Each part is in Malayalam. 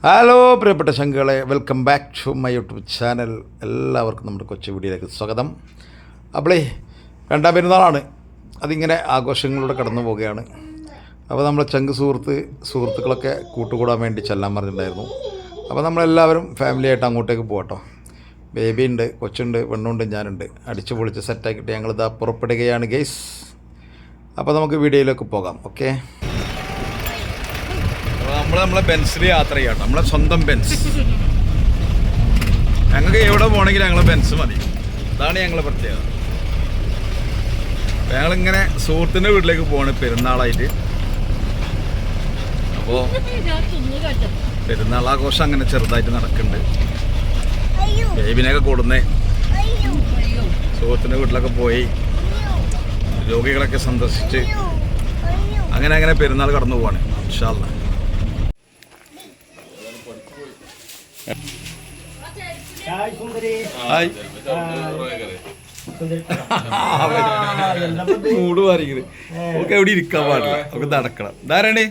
ഹലോ പ്രിയപ്പെട്ട ശങ്കുകളെ, welcome back to my YouTube channel. എല്ലാവർക്കും നമ്മുടെ കൊച്ചു വീഡിയോയിലേക്ക് സ്വാഗതം. അപ്പോളേ രണ്ടാം പെരുന്നാളാണ്, അതിങ്ങനെ ആഘോഷങ്ങളിലൂടെ കടന്നു പോവുകയാണ്. അപ്പോൾ നമ്മളെ ചങ്ക് സുഹൃത്തുക്കളൊക്കെ കൂട്ടുകൂടാൻ വേണ്ടി ചെല്ലാൻ പറഞ്ഞിട്ടുണ്ടായിരുന്നു. അപ്പോൾ നമ്മളെല്ലാവരും ഫാമിലിയായിട്ട് അങ്ങോട്ടേക്ക് പോകട്ടോ. ബേബി ഉണ്ട്, കൊച്ചുണ്ട്, പെണ്ണുണ്ട്, ഞാനുണ്ട്. അടിച്ചു പൊളിച്ച് സെറ്റാക്കിയിട്ട് ഞങ്ങളിതാ പുറപ്പെടുകയാണ് ഗൈസ്. അപ്പോൾ നമുക്ക് വീഡിയോയിലേക്ക് പോകാം. ഓക്കെ, നമ്മളെ ബെൻസിൽ യാത്ര ചെയ്യാം. നമ്മളെ സ്വന്തം ബെൻസ്. ഞങ്ങൾക്ക് എവിടെ പോകണമെങ്കിൽ ഞങ്ങളെ ബെൻസ് മതി. അതാണ് ഞങ്ങളെ പ്രത്യേകത. ഞങ്ങളിങ്ങനെ സുഹൃത്തിൻ്റെ വീട്ടിലേക്ക് പോവാണ് പെരുന്നാളായിട്ട്. അപ്പോൾ പെരുന്നാൾ ആഘോഷം അങ്ങനെ ചെറുതായിട്ട് നടക്കുന്നുണ്ട്. ബേബിനെയൊക്കെ കൊടുന്നേ സുഹൃത്തിൻ്റെ വീട്ടിലൊക്കെ പോയി രോഗികളൊക്കെ സന്ദർശിച്ച് അങ്ങനെ പെരുന്നാൾ കടന്നു പോവാണ്. ഇൻഷാ അല്ലാഹ്. മൂട് മാറിയത് ഒക്കെ എവിടെ ഇരിക്കാൻ പാടില്ല, ഒക്കെ നടക്കണം. ഇതാരാണ്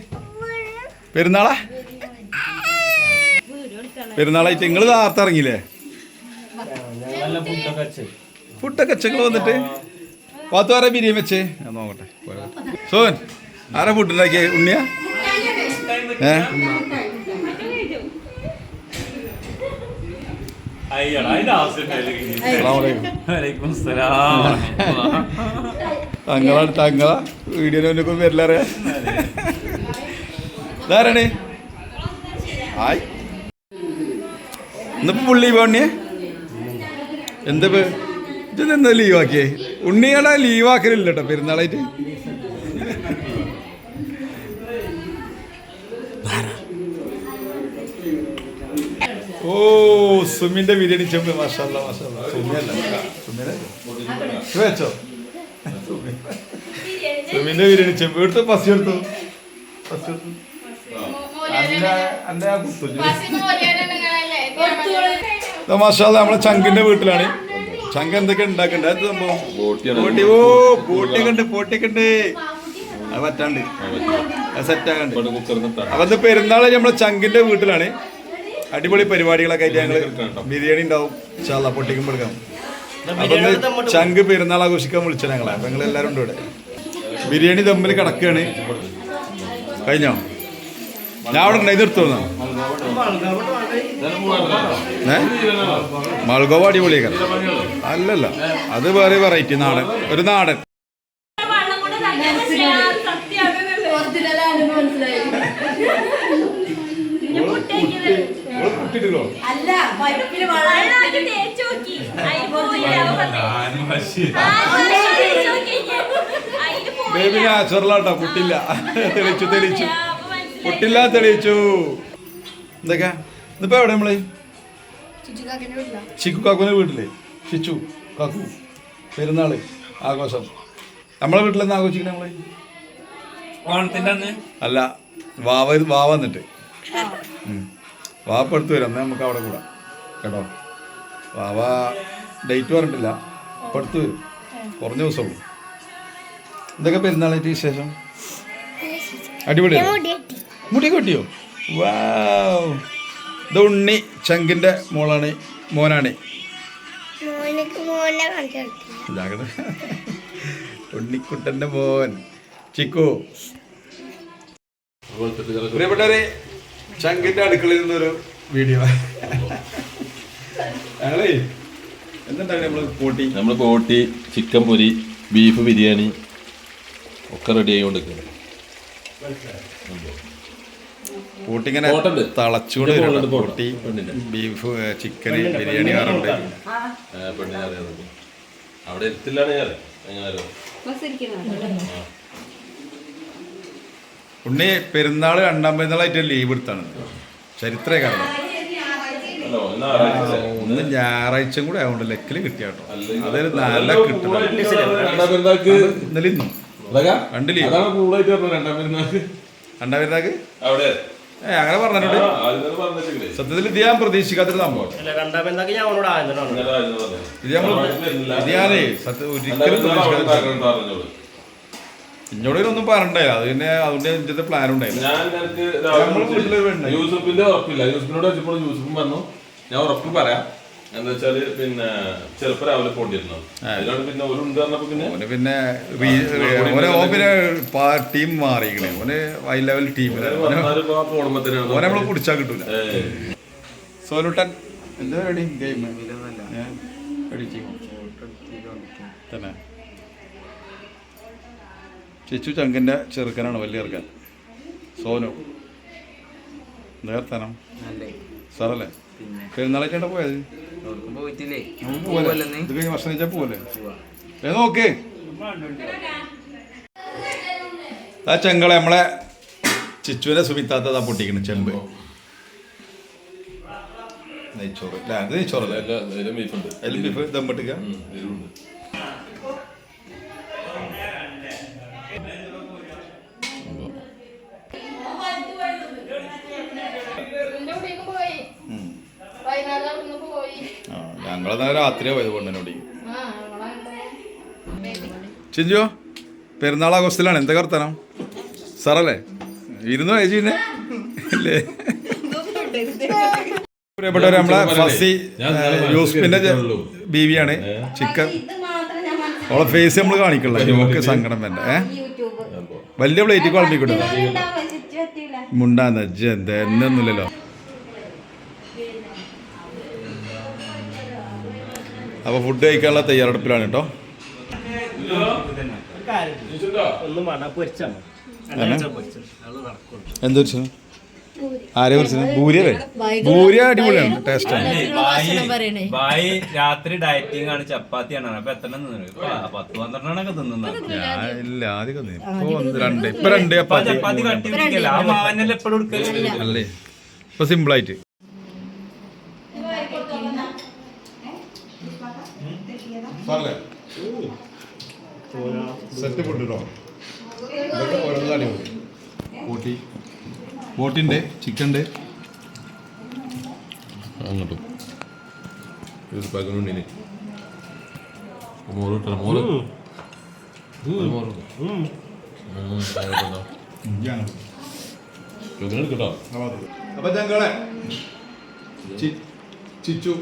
പെരുന്നാളായിട്ട് നിങ്ങൾ നേരത്തെ ഇറങ്ങിയില്ലേ? ഫുഡൊക്കെ നിങ്ങൾ വന്നിട്ട് പത്ത് വരെ ബിരിയാണി വെച്ചേ. ഞാൻ നോക്കട്ടെ. സോൻ ആരാ ഫുഡ് ഉണ്ടാക്കിയ? ഉണ്ണിയാ? തങ്ങളാ വീഡിയോനൊക്കെ വരില്ലറിയാ. ഇതാരാണ്? ഹായ്. ഇന്നിപ്പോ പുള്ളി പോണിയെ എന്താ ഇതെന്താ ലീവാക്കിയേ? ഉണ്ണിയാടാ ലീവാക്കലില്ല കേട്ടോ പെരുന്നാളായിട്ട്. ഓ, സുമിന്റെ ബിരിയാണി ചെമ്പ്. മാഷാല്ലാ മാഷാല്ലാ. സുമിയല്ല, വെച്ചോ. സുമിന്റെ ബിരിയാണി ചെമ്പ് എടുത്തു. പസി എടുത്തു. മാഷാല്ലാ. നമ്മളെ ചങ്കിന്റെ വീട്ടിലാണ്. ചങ്ക എന്തൊക്കെ ഉണ്ടാക്കണ്ടേ? അത് സംഭവം പോട്ടി. ഓ, പോട്ടിയൊക്കെ ഉണ്ട്. അത് പറ്റാണ്ട് സെറ്റാക്കണ്ട്. അപ്പൊ ഇത് പെരുന്നാള് നമ്മളെ ചങ്കിന്റെ വീട്ടിലാണ്. അടിപൊളി പരിപാടികളൊക്കെ ആയിട്ട് ഞങ്ങള് ബിരിയാണി ഉണ്ടാവും. ഇൻഷാല്ലാ പൊട്ടിക്കുമ്പോൾ എടുക്കാം. അപ്പൊ ചങ്ക് പെരുന്നാൾ ആഘോഷിക്കാൻ വിളിച്ചത് ഞങ്ങളെ. അപ്പൊ ഞങ്ങൾ എല്ലാവരും ഉണ്ട് ഇവിടെ. ബിരിയാണി തമ്മിൽ കിടക്കുകയാണ്. കഴിഞ്ഞോ? ഞാൻ അവിടെ ഉണ്ടായി നിർത്തുന്ന മൾഗോവ അടിപൊളിയൊക്കെ അല്ലല്ല, അത് വേറെ വെറൈറ്റി നാടൻ. ഒരു നാടൻ ബേബി നാച്ചുറലാട്ടോ, പൊട്ടില്ല. തെളിച്ചു പൊട്ടില്ല, തെളിയിച്ചു. എന്തൊക്കെയാ ഇന്നിപ്പോ എവിടെ നമ്മള്? ചിക്കു കാക്കുവിന്റെ വീട്ടില്. ഷിച്ചു കാക്കു പെരുന്നാള് ആഘോഷം നമ്മളെ വീട്ടിലെന്ന് ആഘോഷിക്കണേ നമ്മള്? അല്ല, വാവ വന്നിട്ട് വാപ്പടുത്ത് വരാം. എന്നാൽ നമുക്ക് അവിടെ കൂടാം കേട്ടോ. വാവ ഡേറ്റ് പറഞ്ഞിട്ടില്ല, അപ്പം അടുത്ത് വരും. കുറഞ്ഞ ദിവസമുള്ളൂ. എന്തൊക്കെ പെരുന്നാളായിട്ട് വിശേഷം? അടിപൊളിയാണ്. മുടി കൊട്ടിയോ? വാവ്. ഇത് ഉണ്ണി ചങ്കിന്റെ മോനാണ്. ഉണ്ണിക്കുട്ടന്റെ മോൻ ചിക്കു. പ്രിയപ്പെട്ടവരെ, ചങ്കിന്റെ അടുക്കളയിൽ നിന്നൊരു വീഡിയോ. ഞങ്ങളേ എന്തുണ്ടാണ് നമ്മള് പോട്ടി, ചിക്കൻ പൊരി, ബീഫ് ബിരിയാണി ഒക്കെ റെഡി ആയിക്കൊണ്ടിരിക്കുന്നത്. പോട്ടിങ്ങനെ തളച്ചുകൊണ്ട് പോട്ടി, ബീഫ്, ചിക്കന്, ബിരിയാണി ആറുണ്ട്. അവിടെ എത്തില്ലാണ് ഞാൻ. ഉണ്ണി പെരുന്നാള് രണ്ടാം പെരുന്നാളായിട്ട് ലീവ് എടുത്താണ്. ചരിത്ര കാരണം ഒന്ന് ഞായറാഴ്ച കൂടെ ആയതുകൊണ്ട് ലെക്കില് കിട്ടിയാട്ടോ. അതൊരു നല്ല കിട്ടും. ഇന്നലെ ഇന്നും രണ്ട് ലീവ്. രണ്ടാം പെരുന്നാക്ക് അങ്ങനെ പറഞ്ഞിട്ടുണ്ട്. സത്യത്തിൽ ഇത് ഞാൻ പ്രതീക്ഷിക്കാത്തൊരു സംഭവം. ഇത് ഞാനേ ഒരിക്കലും പ്രതീക്ഷിക്കാത്ത. ഇന്നോടൊന്നും പറഞ്ഞില്ല അത് പിന്നെ അതുകൊണ്ട് ഇതിന്റെ പ്ലാൻ ഉണ്ടായില്ല. ഞാൻ യൂസഫിന്റെ ഉറപ്പില്ല. യൂസഫിനോട് വെച്ചപ്പോൾ യൂസഫും പറഞ്ഞു ഞാൻ ഉറപ്പ് പറയാം എന്താ വെച്ചാല് പിന്നെ ചിലപ്പോ രാവിലെ പോണ്ടിരുന്നു. അതിനോട് പിന്നെ ഓരുണ്ട് പറഞ്ഞപ്പോ പിന്നെ ടീം മാറിയിക്കണേ ഓന് ഹൈ ലെവൽ ടീം ഓനെ നമ്മള് പിടിച്ചാൽ കിട്ടൂല. സോലുട്ടൻ എന്താ പരിപാടി? ഗെയിം തന്നെ ചിച്ചു ചങ്കിന്റെ ചെറുക്കനാണ് വലിയ ചെറുക്കൻ സോനു. എന്താ വർത്താനം സാറല്ലേ? പെരുന്നാളായിട്ടാ പോയത്? ഇത് കഴിഞ്ഞ വർഷം വെച്ചാൽ പോലെ നോക്ക്. ആ ചെങ്കളെ നമ്മളെ ചിച്ചുവിനെ സുമിത്താത്ത പൊട്ടിക്കണം ചെമ്പ് നെയ്ച്ചോറ് അല്ല അത് നെയ്ച്ചോറല്ലേ? അതിലും ബീഫ് ദമ്മിട്ടുക. ഞങ്ങളെന്നാ രാത്രിയാ പോയത് കൊണ്ടനോടി. ചിഞ്ചോ പെരുന്നാൾ ആഘോഷത്തിലാണ്. എന്താ വർത്താനം സാറല്ലേ? ഇരുന്നോ ഏജിനെ അല്ലേ? പ്രിയപ്പെട്ടവർ നമ്മളെ ഫസി യൂസ്ഫിന്റെ ബീവിയാണ്. ചിക്കൻ അവളെ ഫേസ് നമ്മൾ കാണിക്കണ്ട നമുക്ക് സങ്കടം വേണ്ട. വലിയ പ്ലേറ്റ് കുഴമ്പിക്കൂടെ മുണ്ടാന്ന് എന്താ എന്നൊന്നുമില്ലല്ലോ. അപ്പോൾ ഫുഡ് കഴിക്കാനുള്ള തയ്യാറെടുപ്പിലാണ് കേട്ടോ. എന്താ ആരെ കുറിച്ച്? ഭൂരിയല്ലേ? ഭൂരി അടിപൊളിയാണ്, ടേസ്റ്റാണ്. രാത്രി ഡയറ്റിംഗ് ആണ്, ചപ്പാത്തിയാണ്. അപ്പൊ എത്ര 10-12 തിന്നുന്നത്? ഇല്ല ആദ്യം ഇപ്പൊ രണ്ട് ചപ്പാത്തി കട്ടി ആ മാവനെല്ലാം എപ്പോഴും എടുക്കല്ലേ അല്ലേ? ഇപ്പൊ സിമ്പിളായിട്ട് സെറ്റ് പൊട്ടിട്ടോ. ബോട്ടിൻ്റെ ചിക്കൻ്റെ അങ്ങോട്ടും ഉണ്ണിന് മോറ് മോറ് എടുക്കട്ടോ. അപ്പൊ ചങ്കളെ ചിച്ചു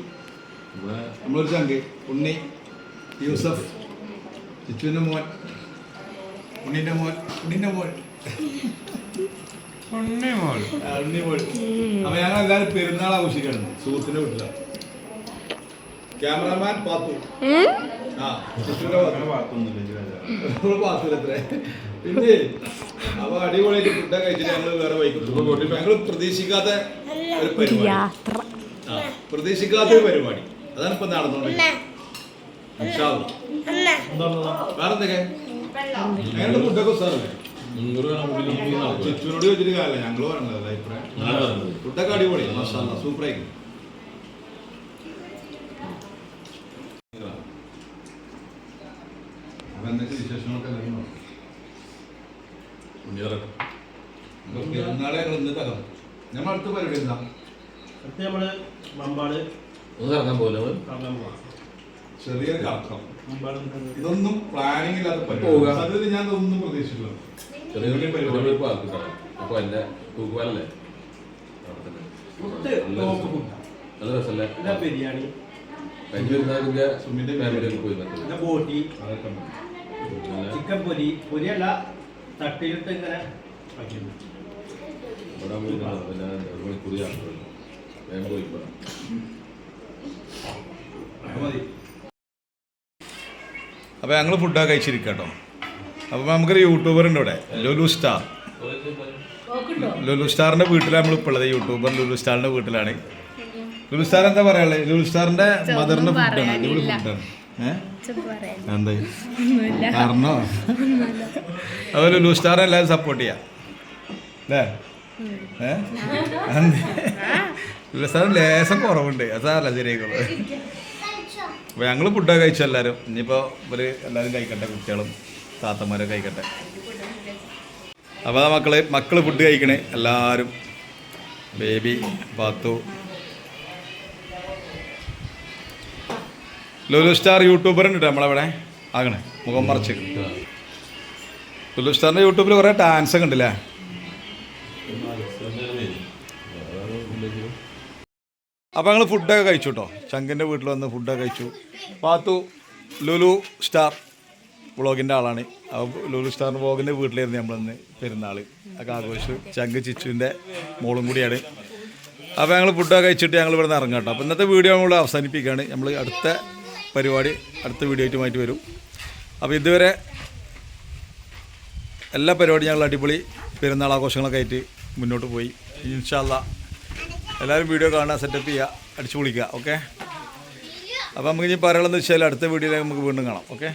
നമ്മളൊരു ചങ്ക് ഉണ്ണി യൂസഫ് ചിച്ചുവിൻ്റെ മോൻ ഉണ്ണിൻ്റെ മോൻ അപ്പൊ ഞങ്ങൾ എല്ലാവരും പെരുന്നാൾ ആഘോഷിക്കണം സുഹൃത്തിന്റെ വീട്ടിലാണ്. ക്യാമറമാൻ പാത്തു പാത്തൂരത്ര പിന്നെ അപ്പൊ അടിപൊളിയായിട്ട് ഫുഡൊക്കെ കഴിച്ചിട്ട് ഞങ്ങള് വേറെ വൈകിട്ട് ഞങ്ങൾ പ്രതീക്ഷിക്കാത്ത ഒരു പരിപാടി അതാണ് ഇപ്പൊ നടന്നുകൊണ്ടിരിക്കുന്നത്. വേറെന്തൊക്കെ ഞങ്ങളുടെ ഫുഡൊക്കെ സാറല്ലേ? ചുറ്റിനോട് ചോദിച്ചിട്ട് കാര്യമില്ല, ഞങ്ങള് പറഞ്ഞത് അഭിപ്രായം. ഫുഡൊക്കെ അടിപൊളി, മസാല സൂപ്പറായി. അപ്പൊ എന്തൊക്കെ വിശേഷങ്ങളൊക്കെ നാളെ ഇന്ന് തകം നമ്മൾ അടുത്ത പരിപാടി എന്താ? നമ്മള് മമ്പാട് ചെറിയ കറക്കം. ഇതൊന്നും പ്ലാനിങ് ഇല്ലാത്ത പരിപാടി. ഞാൻ ഒന്നും പ്രതീക്ഷിച്ചില്ല. അപ്പൊ എന്റെ തൂക്കുവാലല്ലേ നല്ല രസമല്ലേ? ബിരിയാണി ബോട്ടി ചിക്കൻ പൊരിയല്ല തട്ടിയിട്ട് ഇങ്ങനെ അപ്പൊ ഞങ്ങള് ഫുഡൊക്കെ കഴിച്ചിരിക്കട്ടോ. അപ്പൊ നമുക്കൊരു യൂട്യൂബർ ഉണ്ട് ഇവിടെ, ലുലു സ്റ്റാർ. ലുലു സ്റ്റാറിന്റെ വീട്ടിലാണ് നമ്മൾ ഇപ്പോൾ ഉള്ളത്. യൂട്യൂബർ ലുലു സ്റ്റാറിന്റെ വീട്ടിലാണ്. ലുലു സ്റ്റാർ എന്താ പറയാനുള്ളത്? ലുലു സ്റ്റാറിന്റെ മദറിന്റെ ഫുഡാണ്, അടിപൊളി ഫുഡാണ്. എന്താ കാരണോ? അതുപോലെ ലുലു സ്റ്റാർ എല്ലാവരും സപ്പോർട്ട് ചെയ്യാം അല്ലേ? ലുലു സ്റ്റാർ ലേശം കുറവുണ്ട്, അതല്ല ശരിയായിക്കോളൂ. അപ്പോൾ ഞങ്ങൾ ഫുഡൊക്കെ കഴിച്ചു എല്ലാവരും. ഇനിയിപ്പോൾ ഇവർ എല്ലാവരും കഴിക്കട്ടെ, കുട്ടികളും താത്തമാരൊക്കെ കഴിക്കട്ടെ. അപ്പോൾ മക്കൾ ഫുഡ് കഴിക്കണേ എല്ലാവരും. ബേബി പാത്തു ലുലു സ്റ്റാർ യൂട്യൂബറുണ്ട് നമ്മളവിടെ ആകണേ, മുഖം മറച്ച്. ലുലു സ്റ്റാറിൻ്റെ യൂട്യൂബിൽ കുറേ ഡാൻസ് ഒക്കെ ഉണ്ടല്ലേ. അപ്പോൾ ഞങ്ങൾ ഫുഡൊക്കെ കഴിച്ചു കേട്ടോ. ചങ്കിൻ്റെ വീട്ടിൽ വന്ന് ഫുഡൊക്കെ കഴിച്ചു. പാത്തു ലുലു സ്റ്റാർ വ്ളോഗിൻ്റെ ആളാണ്. ലുലു സ്റ്റാർ വ്ളോഗിൻ്റെ വീട്ടിലായിരുന്നു നമ്മളിന്ന് പെരുന്നാൾ ഒക്കെ ആഘോഷിച്ചു. ചങ്ക് ചിച്ചുവിൻ്റെ മോളും കൂടിയാണ്. അപ്പോൾ ഞങ്ങൾ ഫുഡൊക്കെ കഴിച്ചിട്ട് ഞങ്ങൾ ഇവിടെ നിന്ന് ഇറങ്ങാം കേട്ടോ. അപ്പോൾ ഇന്നത്തെ വീഡിയോ നമ്മൾ അവസാനിപ്പിക്കുകയാണ്. നമ്മൾ അടുത്ത പരിപാടി അടുത്ത വീഡിയോ ആയിട്ടുമായിട്ട് വരും. അപ്പോൾ ഇതുവരെ എല്ലാ പരിപാടിയും ഞങ്ങൾ അടിപൊളി പെരുന്നാൾ ആഘോഷങ്ങളൊക്കെ ആയിട്ട് മുന്നോട്ട് പോയി. ഇൻഷാ അല്ലാ എല്ലാവരും വീഡിയോ കാണുക, സെറ്റപ്പ് ചെയ്യുക, അടിച്ചു പൊളിക്കുക. ഓക്കെ, അപ്പോൾ നമുക്ക് ഇനി പറയാനുള്ളതെന്ന് വെച്ചാൽ അടുത്ത വീഡിയോയിൽ നമുക്ക് വീണ്ടും കാണാം. ഓക്കെ.